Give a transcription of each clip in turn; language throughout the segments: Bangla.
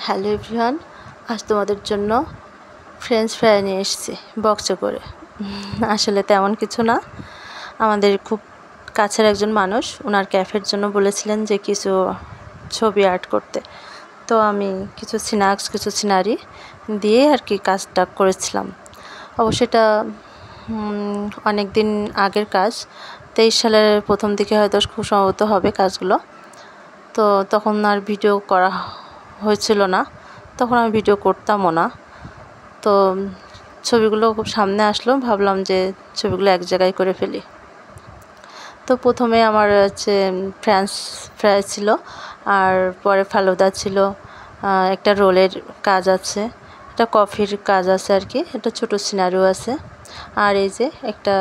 হ্যালো এভরিওয়ান, আজ তোমাদের জন্য ফ্রেঞ্চ ফ্রাই নিয়ে এসেছি বক্সে করে। আসলে তেমন কিছু না, আমাদের খুব কাছের একজন মানুষ ওনার ক্যাফের জন্য বলেছিলেন যে কিছু ছবি আর্ট করতে। তো আমি কিছু স্ন্যাক্স, কিছু সিনারি দিয়ে আর কি কাজটা করেছিলাম। অবশ্য এটা অনেক দিন আগের কাজ, 23 সালের প্রথম দিকে হয়তো খুব সম্ভবত হবে কাজগুলো। তো তখন আর ভিডিও করা হয়েছিল না, তখন আমি ভিডিও করতামও না। তো ছবিগুলো খুব সামনে আসলো, ভাবলাম যে ছবিগুলো এক জায়গায় করে ফেলি। তো প্রথমে আমার হচ্ছে ফ্রেঞ্চ ফ্রাই ছিল, আর পরে ফালুদা ছিল, একটা রোলের কাজ আছে, একটা কফির কাজ আছে আর কি, একটা ছোটো সিনারিও আছে। আর এই যে একটা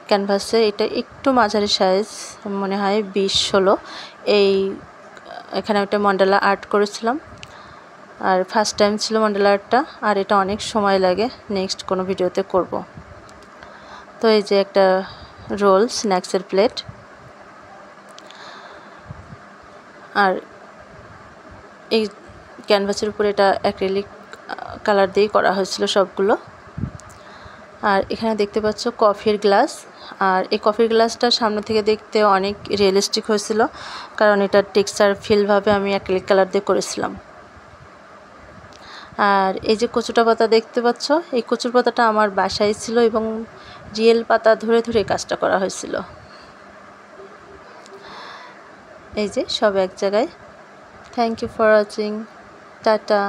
ক্যানভাসে, এটা একটু মাঝারি সাইজ, মনে হয় 20-16, এখানে একটা মন্ডালা আর্ট করেছিলাম। আর ফার্স্ট টাইম ছিল মন্ডালা আর্টটা, আর এটা অনেক সময় লাগে, নেক্সট কোনো ভিডিওতে করব। তো এই যে একটা রোল, স্ন্যাক্সের প্লেট, আর এই ক্যানভাসের উপরে এটা অ্যাক্রিলিক কালার দিয়েই করা হয়েছিল সবগুলো। আর এখানে দেখতে পাচ্ছ কফির গ্লাস, আর এই কফির গ্লাসটা সামনে থেকে দেখতে অনেক রিয়েলিস্টিক হয়েছিল, কারণ এটা টেক্সচার ফিলভাবে আমি অ্যাক্রিলিক কালার দিয়ে করেছিলাম। আর এই যে কচুটা পাতা দেখতে পাচ্ছ, এই কচুর পাতাটা আমার বাসায় ছিল এবং রিয়েল পাতা ধরে ধরে কাজটা করা হয়েছিল। এই যে সব এক জায়গায়। Thank you for watching, tata.